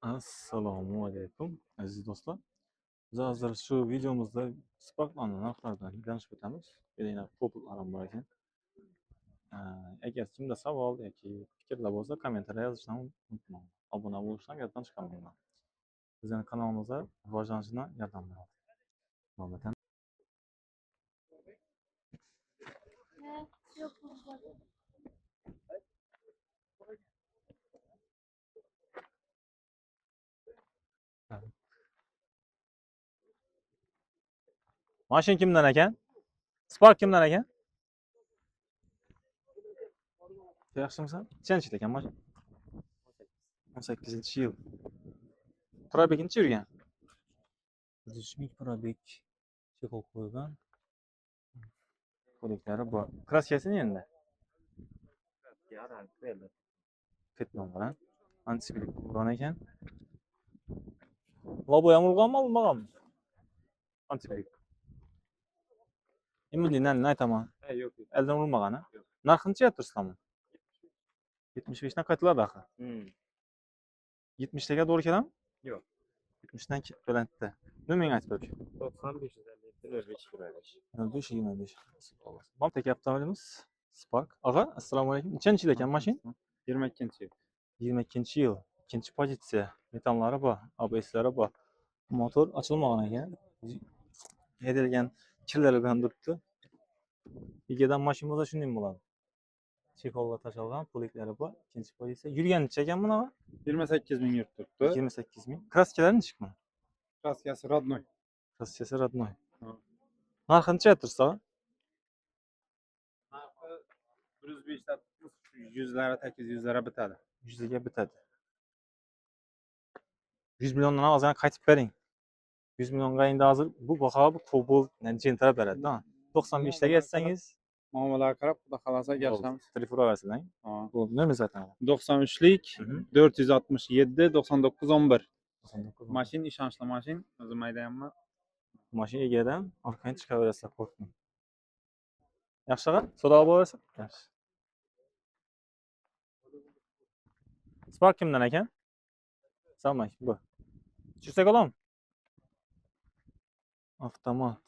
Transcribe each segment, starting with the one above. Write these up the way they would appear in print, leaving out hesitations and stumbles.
Assalomu alaykum aziz do'stlar. Biz hozir shu videomizda Spark'larning narxlaridan tanishib o'tamiz. Yana poplar ham bor ekan. Agar kimda savol yoki fikrlar bo'lsa, kommentariyga yozishni unutmang. Obuna bo'lishdan yoddan chiqarmanglar. Bizning kanalimizda rivojlanishini yordam beradi. Albatta. Mashin kimdan ekan? Spark kimdan ekan? Yaxshimisan? Nechanchi ekan mashin? 18-yil. Probeg necha yurgan? 103 ming probeg. Chekol qo'ygan. Ko'riklari bor. Kraskasi endi? Ketmon bilan. Antiseptik bo'lgan ekan. Lobo ham urganmi, urmaganmi? Antiseptik. Bundan ne aytaman? Yo'q. Eldan urmagan ha? Narxi necha aytibsizlarmi? 75 dan qaytilar axir. 70 taga to'g'ri keladimi? Yo'q. 70 dan balandda. Nima menga aytib ber. 95 05 Mam tek avtomobilimiz Spark. Ag'a, assalomu alaykum. Nechanchi yil ekan mashin? 22-yil. 22-yil. Ikkinchi pozitsiya. Metallari bor, ABS'lari bor. Motor ochilmagan ekan. Haydalgan kirlar bilan turibdi. Egadan mashin bo'lsa shunday bo'ladi. Chekolga tashlangan, puliklari bor. Ikkinchi pozitsiya. Yurgan necha ekan bunaqa? 28 ming yurib turibdi. 28 ming. Kraskalari nechmi? Kraskasi родной. Kraskasi родной. Narxi necha aytibsiz? Narxi 105 dan 100lara, 800lara bitadi. 100 ga bitadi. 100 milliondan ozgina qaytib bering. 100 millionga endi hozir bu baho bu Cobalt Gentra beradi-da. 95 taga aytsangiz muomalaga qarab, xudo xolasa gaplashamiz. Telefon uraversizlar. Bu nima zaten? 93lik 467 99 11. Mashin ishonchli mashin. O'zim aytayapman. Mashin egadan orqaga chiqaverasizlar, qo'rqmang. Yaxshi-a? So'roq bo'larsa? Yaxshi. Spark kimdan ekan? Salmak bu. Tushirsak olammi? Avtomat.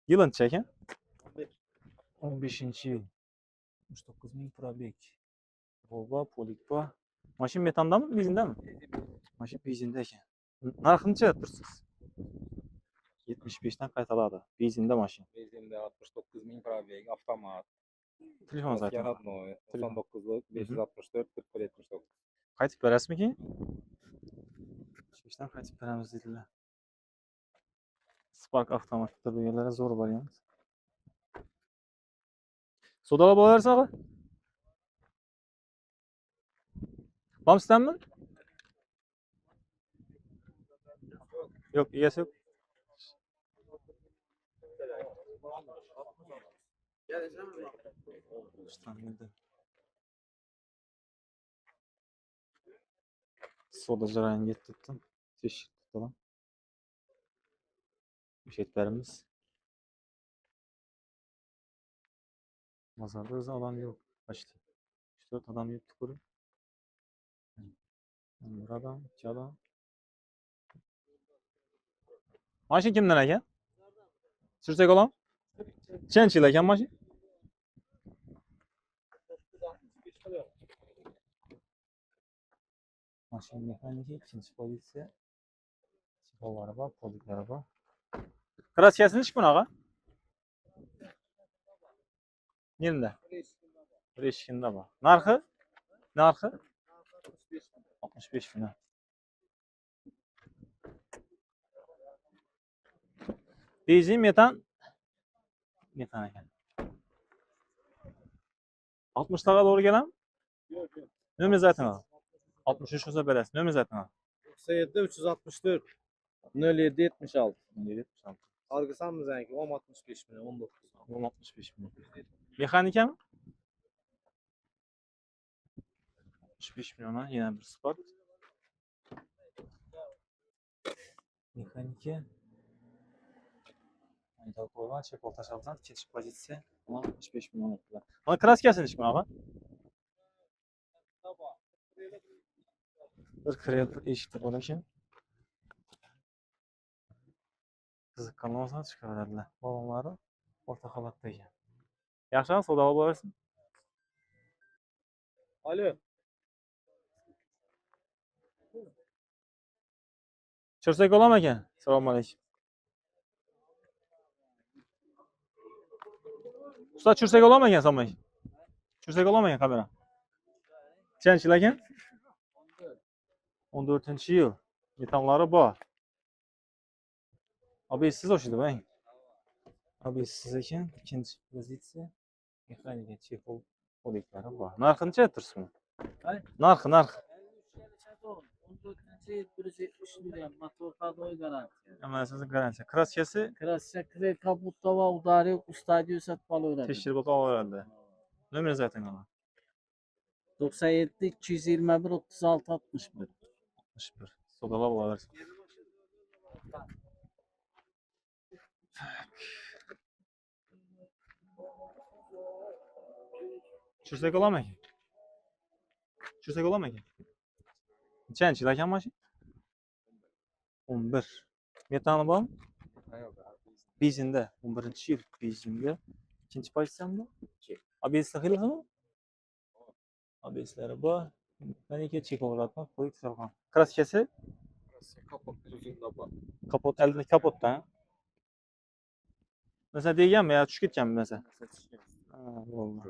Yıl necha ekan? 15-yil. 39 ming probeg. Volvo, Polikpa. Mashin metandami, benzindami? Mashin benzinda ekan. Narxi necha aytibsiz? 75 dan qaytaladi. Benzinda mashin. Benzinda 69 ming probeg, avtomat. Telefon zaten. 99lik 564 41 79. Qaytib berasizmi? 75 dan qaytib beramiz dedilar. Spark avtomat turganlari zo'r variant. Sodalar bo'larsa ag'a? Bamsdanmi? Yo'q, egasi yo'q. Soda jarayoniga ketdim. Teshik tutaman. Müşetlerimiz. Mazarda o'zi odam yo'q. Почти. 3-4 odam yuribdi ko'ring. Bir odam, 2 odam. Mashin kimdan ekan? Sursak olam? Nechanchi yil ekan mashin? Mashin mexaniki, ikkinchi pozitsiya. Sipollari bor, poliklari bor. Kraskasi nechi bunaqa? Nerda? 5 bor. Narxi? Narxi? 65 ming. Benzin, metan ekan. 60 taga to'g'ri keladimi? Yo'q, yo'q. Nima zaten? 63 olsa berasiz. Nima zaten? 97 364 07 76. 76. Algısamız yani 1065 milyon 19. 1065 milyon. Mekanika mı? 65 milyona yine bir Spark. Mekanika. Metal koyulan çekol taşaldan keçik pozitsiya 65 milyon ettiler. Ama kraskası neçmi abi? Bir krep eshikda bor ekan. Qiziqqan bo'lsa chiqaveradilar. Bog'lari o'rta holatda ekan. Yaxshi, savdo olib borarsan. Alo. Chirsak olam ekan. Assalomu alaykum. Usta chirsak olam ekan, solmay. Chirsak olam ekan kamera. Nechanchi yil ekan? 14-yil. Metallari bor. ABS'siz o'shidi bang. ABS'siz ekan, ikkinchi pozitsiya. Mexanika chexol poliklari bor. Narxi necha aytdirsiz buni? Narxi. 14.170 lira motor kadroy garantiya. Mana sizning garantiya. Kraskasi Kraska krey kaputta va udari ustadiyo sotib olaveradi. tekshirib olaveradi. Nomeringizni ayting mana. 97 221 36 61. 61. Sodalab olaversin. Chirsak olam ekan. Chirsak olam ekan. Nechanchi yil ekan mashina? 11. Metani bormi? Benzinda 11-yil benzinga. İkinci pozitsiyamda. ABS'da xilximi? ABS'lari bor. Mana ikki chekovlatma, qo'yib salgan. Kraskasi? Kapot uzunda bor. Kapot, eldagi kapotda. Mesela deganmi, yo tushib ketganmi mesela? Ha, bo'ldi.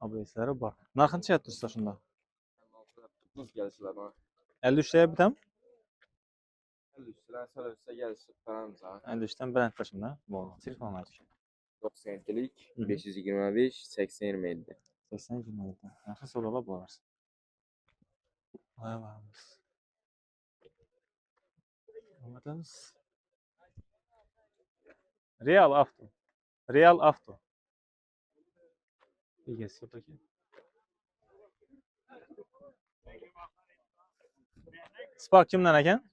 ABS'lari bor. Narxi necha aytdingizlar shunda? 30 gelişler var. 53 liraya bitam. 53 lira sarısı gelişler paramız var. 53'ten bir arkadaşımda. Bo'ldi. Telefon ayting. 97'lik 525 80 27. 80 27. Yaxshi so'ralab borarsiz. Voy varmiz. Anlatamiz. Real Avto. Real Avto. Egasi yo'q ekan. Spark kimdan ekan?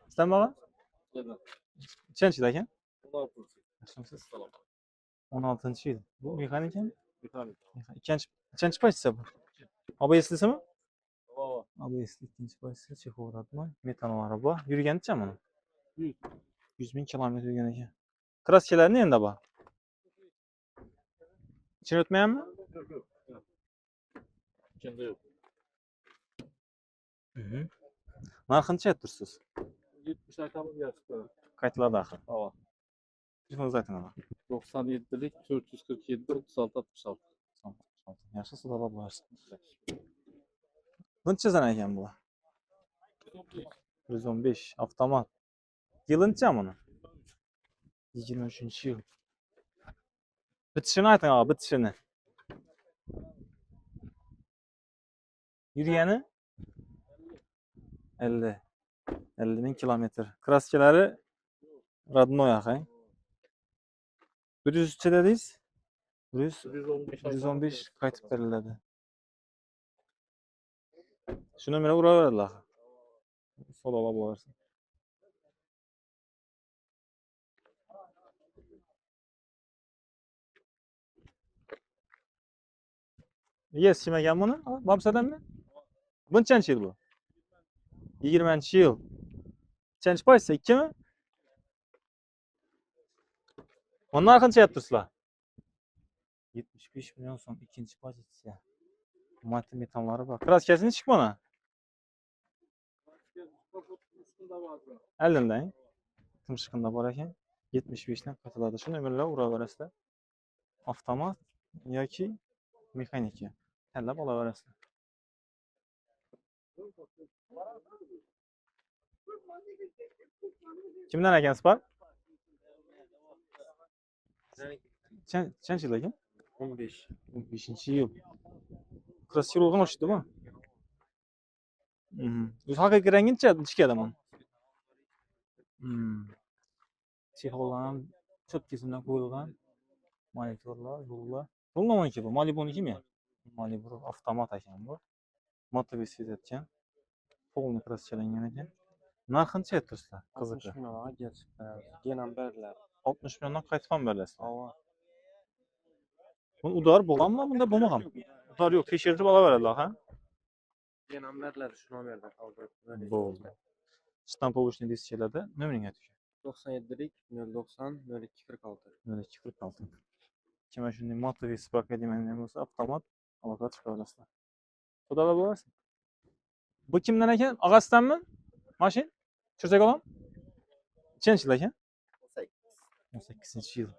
Sizdan bormi? Nechanchi yil ekan? 16-yil. Bu mexanikami? Nechanchi pozitsiya bu? ABS'lisimi? ABS'li ikkinchi pozitsiya, chexovratma, metanolari bor. Yurganicha buni? 100.000 kilometr yurgan ekan. Kraskalari endi bor. İçine o'tmayapmi? İçinde yok. Narxi necha aytdirsiz? 70 rakamı gelişler. Qaytlarda axir. Hava. Telefoningizni ayting mana. 97'lik 447 36 66. Yaxshi so'rab borarsiz. Necha zan ekan bu? 115 avtomat. Yili necha buni? 23-yil. Bitishini ayting, abi, bitishini. Yurgani 50. 50.000 kilometr. Kraskalari родной axang. 100 necha dedingiz? 115 qaytib beriladi. Shu nomerga uraveradilar. So'rab olarsiz. Yes, kim ekan buni? Babsadanmi? Bunchanchi yil bu? 20-yil. Nechanchi pozitsiya? 2mi? Buni narxi necha aytdirsizlar? 75 million so'm ikkinchi pozitsiya. Mati metallari bor. Kraskasi nechik buni? Oldindan. Tumshiqinda bor ekan. 75 dan qaytiladi. Shu nomerlar uraverasizlar. Avtomat yoki mexanika. Tanlab olaverasizlar. Kimdan ekan Spark? Qancha yil ekan? 15. 15-yil. Kraskirog'ini ochdi-mi? O'zi haqiqiy rangi necha chiqadi buni? Chexollar ham cho'tkisidan qo'yilgan. Monitorlar, yo'llar. To'g'rimanki bu Malibu'nikimi? Malibu avtomat ekan bu. Motor svetayotgan. Polni kraskalangan ekan. Narxi necha aytdirsizlar? Qiziqi. 60 millionga gelişler. Genel berler. 60 milliondan qaytib ham berilasiz. Buni udar bo'lganmi, bunda bo'lmagan? Udar yo'q, tekshirib olaveradilar, ha? Keyin ham beriladi shu nomerdan qoldirib. Bo'ldi. Stampovishni diskalarda nomering ayting. 97 090 0246. 0246. Kim shunday Motovi Spark Academy bo'lsa, avtomat aloqa chiqa olasizlar. Xudolar bo'lsin. Bu kimdan ekan? Og'asidanmi? Mashin? Tushirsak olam? Nechanchi yil ekan? 18-yil.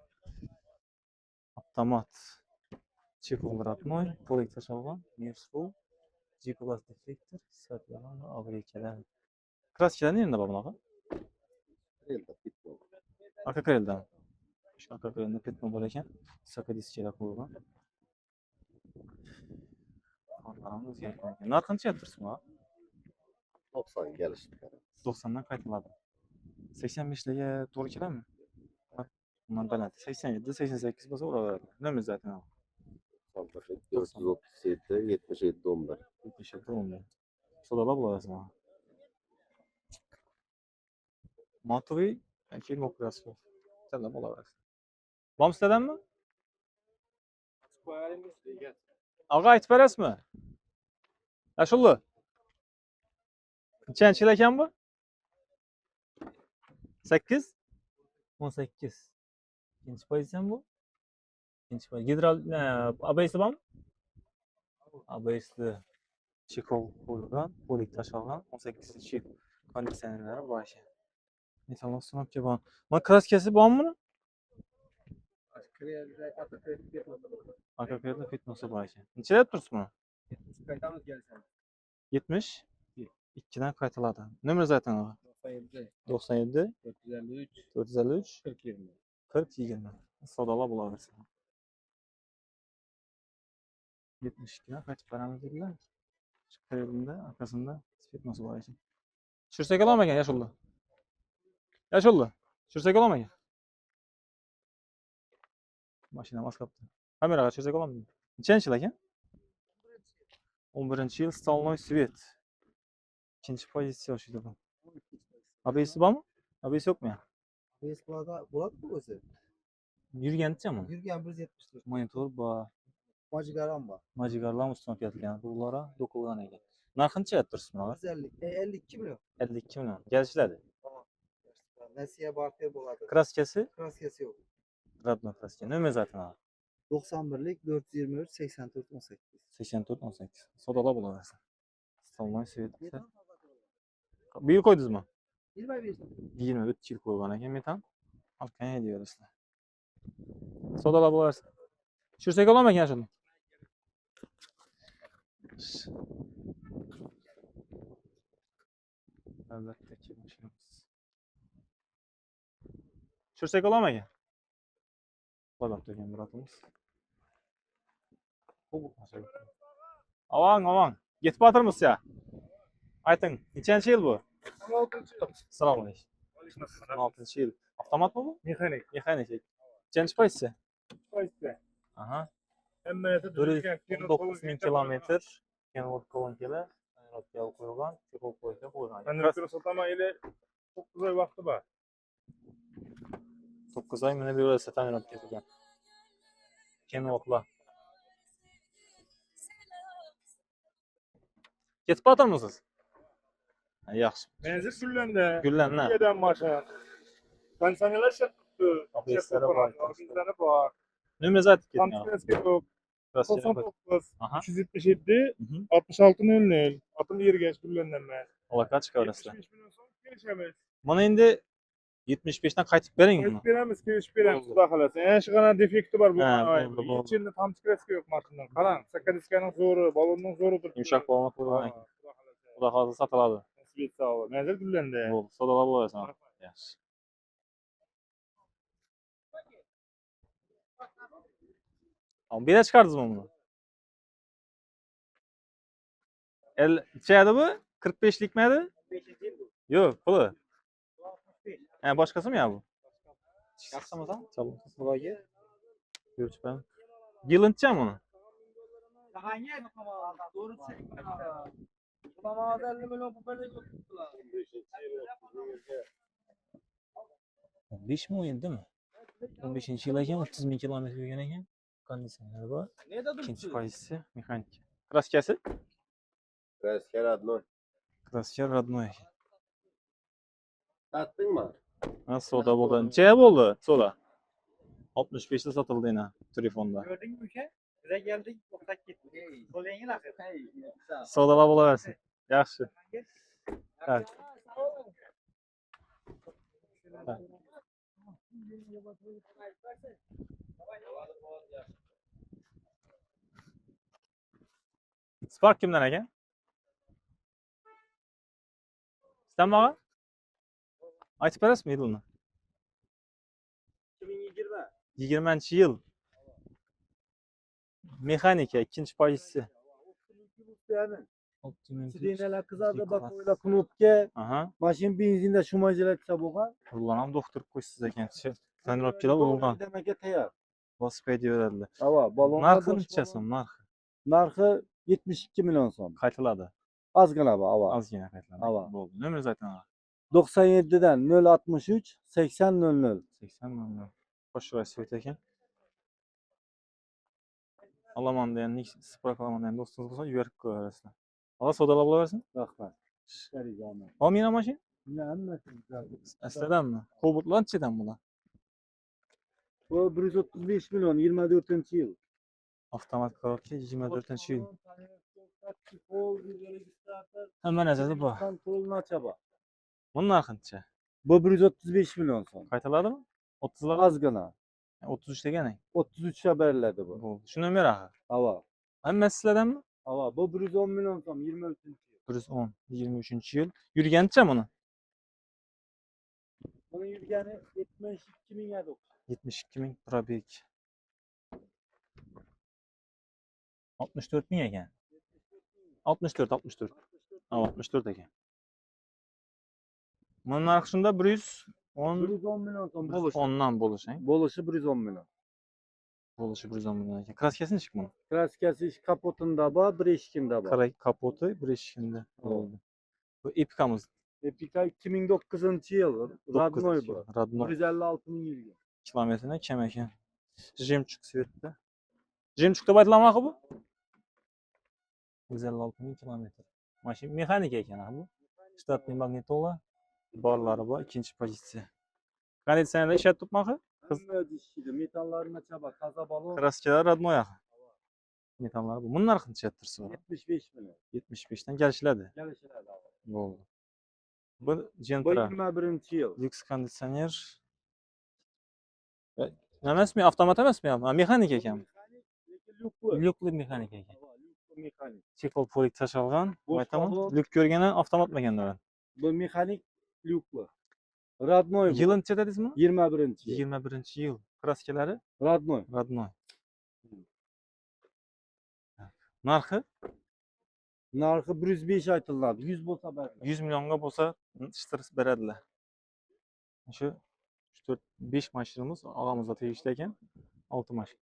Avtomat. Чехол родной, полик ташалган, Newsful, G-Plus deflector, hisoblagan obrekalar. Kraskalar endi bunaqa? Akakreldan. Shu akakreldan pitma bor ekan. Saka diskalar qo'yilgan. Qorlarimiz o'zgargan. Narx qancha tursin bu? 90 gelişti. 90 dan qaytiladi. 85 larga to'g'ri keladimi? Bundan baland. 87, 88 bo'lsa bo'laveradi. Nima zaten o? 437, 77, 11. 77 11. So'laba bo'laversin. Motovi keyin o'qiyasiz. Sizlar bo'laversin. Bomstadami? Og'a aytib berasizmi? Ashullo. Nechanchi yil ekan bu? 8? 18. İkinci pozisyon bu. İkinci pozisyon. Gidral ABS'i var mı? ABS'li çekol koyulgan, polik taşalgan 18 yıl kondisyonerleri başı. Metal sınıf ki var. Buna kraskesi var mı? Arka kıyafda fitness'ı başı. Neçədə dursun bunu? 70. 2'den kayıtladı. Nömrə zaten o. 97 453 453 40 20. 40 20. Sodala bulabilirsin. 72'den kaç paramız dediler? Şu kariyerinde arkasında spit nasıl var için. Şursek alamayın yaş oldu. Yaş oldu. Şursek alamayın. Maşına mas kaptı. Kamera şursek alamayın. Neçenci yıl ekan? 11. yıl Stolnoy Svet. İkinci pozisyon şuydu bu. ABS'i var mı? ABS yok mu ya? Facebook'da bulat mı özü? Yürgençe mi? Yürgen 170'tir. Monitor var. Macigaran var. Macigarlar üstüne yatilgan. Bunlara dokulgan ekan. Narxıncha aytdirsin bana? 150, 52 milyon. 52 milyon. Gelişledi. Tamam. Nesiye barter buladı. Kraskesi? Kraskesi yok. Radno kraske. Nömrə zaten abi. 91'lik 423 84 18. 84 18. Sodala bulaversin. Stolnoy Svet. Büyük koydunuz mu? 21. 23 yıl koygan ekan metan. Arkaya ediyoruz. Sodala bulaversin. Şursek olam ekan şunu. Navbatdagi mashinamiz. Tushirsak olamaki? Qo'yib turgan biratimiz. Avang, avang. Yetib o'tirmiz ya. Ayting, nechanchi yil bu? 16. yıl. Assalomu alaykum. 16 yil. Avtomatmi bu? Mexanik. Mexanik. Nechanchi pozitsiya? Qaysi? Aha. Hammayasi 419 ming kilometr. Kenwood kolonkali. Ayroqqa qo'yilgan, chekol qo'yilgan bo'lgan. Ben sotaman ile 9 ay vaqti bor. 9 ay mana bu yerda ta'minot ketilgan. Kenwoodlar. Ketib o'tirmisiz? Yaxshi. Menzil Güllen'de. Gullanma. Türkiye'den maşa. Kondisionerler şartlı. ABS'lere var. Bizlere var. Nömrə zaten ketgan. Antipreski yok. Kraskeli. 99 Aha. 277 Mhm. 66 00. Atım yeri geç Güllen'den ben. Aloqa chiqaverasizlar. 75 milyon son gelişemiz. Mana endi 75 dan qaytib bering buni. Kayıt veremiz, kayıt veremiz. Xudo xolasa. En şu kadar defekti var bu. Ha, bo'ldi. İçinde tam çıkreski yok maşından. Kalan. Sakadiskaның zoru, balonның zoru dur. Yumshoq bo'lmoq bo'lgan. Xudo xohlasa sotiladi. Nasibet sağ ol. Menzil Güllen'de. Bo'ldi, sodala bo'lasan. Yaxshi. Ama bir de çıkardınız mı bunu? Şeydi bu? 45'lik miydi? Yok, pulu. Yani başkası mı ya bu? Yapsam o zaman? Tamam. Buraya. Görüş ben. Yılın çam onu. Doğru Tamam 50 milyon bu böyle tuttular. 15 mi oyun değil mi? 15. yıl ekan 30 bin kilometre yürüyen ekan. Kondisyoner var. Ne dedim? İkinci pozisiya mexanik. Kraskasi? Krasker adlı. Krasker родной. Sattın mı? Ha, soda bo'ldi. Necha bo'ldi soda? 65 ta sotıldı yine telefonda. Gördün mü ki? Bize geldik, ortak gittik. Sol yengin akır. Sodalar bo'laversin. Yaxshi. Tak. Tak. Spark kimdan ekan? Sizdan bağa? Aytib berasizmi yilini? 2020. 20-yil. Mexanika, ikinchi pozitsiyasi. Sireneler kızardı Yıkılar. bak öyle knopka. Aha. Maşin benzinde şumacılatsa buğa. Ulan ham doktor qo'ysiz ekan. Tanirovkalar bo'lgan. Demek ki tayyor. Velosiped beradilar. Hava balon. Narxi necha so'm narxi? Narxı 72 milyon son. Qaytiladi. Azgına bak hava. Ozgina qaytiladi. Ava. Bo'ldi. Nomeringiz ayting. 97'den 063 80 00. 80 million. Qo'sh rasvot ekan. Olaman degan, Spark olaman degan do'stingiz bo'lsa, yuborib qo'yaverasizlar. Hozir sodalar bo'laversin. Rahmat. Şericame. Olmayna mashina? Ne anlatayım güzel. Aslidanmi? Kobultlar nechadan bular? Bu 135 milyon 24. yıl. Avtomat korobka 24-yil. Hamma narsasi bor. Kontrolünü açaba. Buni narxi necha? Bu 135 milyon son. Qaytaladimi? 30lar. Azgına. 33 deganing. 33 haberledi bu. Bo'ldi. Shu nomer axir. Hava. Hammasi sizlardanmi? Hava. Bu 110 milyon son 23. yıl. 110, 23-yil. Yurganicha buni? Bunun yürgeni 72 bin ya 72 ming probeg. 64 ming ekan. 64. Ha, 64 ekan. Buni narxi shunda 110 110 milyon son buluş. 10dan bo'lishing. Buluşu 110 milyon. Bo'lishi 110 million ekan. Kraskasi nechik buni? Kraskası iş kapotunda var, bir eşkinde var. Qaray kapoti bir eshigida bo'ldi. Bu Epicamiz. Epika 2009 yıl. Radnoy bu. Radnoy. 156 bin yürgen. Kilometrine kam ekan. Jemchuk svetda. Jemchukda baytlanmoqi bu? 156 ming kilometr. Mashina mexanika ekan ha bu. Shtatniy magnitola borlari bor, ikkinchi pozitsiya. Konditsionerda ishlatib turibmoqi? Hamma dişiydi. Metallarına çaba. Kaza balon. Kraskalar radnoy axir. Metallari bu. Buni narxi necha tursa? 75 milyon. 75 dan kelishiladi. Gelişler abi. Bo'ldi. Bu Bu Gentra. 21. yıl. Lüks konditsioner. Nima emasmi? Avtomat emasmi? Ha, mexanika ekan. Lüklu. Lyukli mexanika ekan. Lüklu mekanik. Chekol polik tashalgan. Bosh Aytaman. balon. Lyuk ko'rgani avtomat ekan. Bu mekanik lüklu. Radnoy bu. Yili necha dedingizmi? 21. yıl. 21-yil. Kraskalari Radnoy. radnoy. Narxi Narxı 105 aytıladi. 100 bolsa berdi. 100 millionga bo'lsa, ishtirib beradilar. Shu 4-5 mashinamiz og'amizga tegishli ekan. 6 mashina.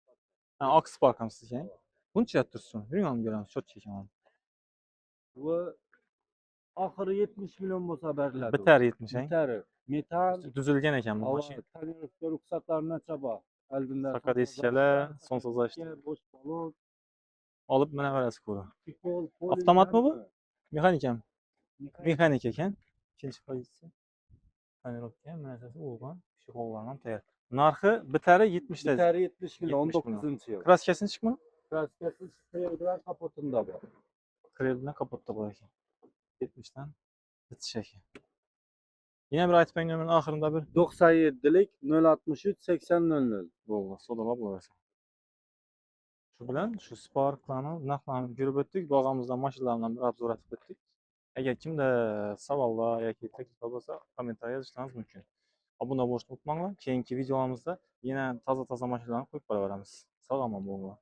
Ha, oq Spark'am siz ekan. Buncha tursin. Yuring olib beramiz, shot chekaman. Bu ahırı 70 milyon bolsa beriladi. Bitar 70 ekan. Bitar. Metal. Tuzilgan ekan bu Hava. mashina. Tanirovka ruxsatlarına çaba. Elbinden. Faqat eskalar, son sozlashdi. Boş balon. Olib mana qarasiz ko'ra. Pikol. Avtomatmi bu? Mexanikami? Mexanika ekan. Ikkinchi pozitsiya. Tanirovka, manasasi o'lgan, psixologlar ham tayyor. Narxi bitari 70 ta. Bitar 70 milyon 70 milyon. 19. yıl. Kraskasi nechikmi? Kraskası seyirdiler kapotunda bu. Krel bilan kapotda bor ekan. 70 dan bitish ekan. Yana bir aytib bering nomerni oxirida bir 97'lik 063 80 00. bo'ldi, sodalab bo'laversin. Shu bilan shu Spark'larni narxlarini ko'rib o'tdik. Bog'imizdan mashinalarni bir obzor etib o'tdik. Agar kimda savollar yoki takliflar bo'lsa, kommentariy yozishingiz mumkin. Obuna bo'lishni unutmanglar. Keyingi videolarimizda yana toza mashinalarni qo'yib boraveramiz. Sog' omon bo'linglar.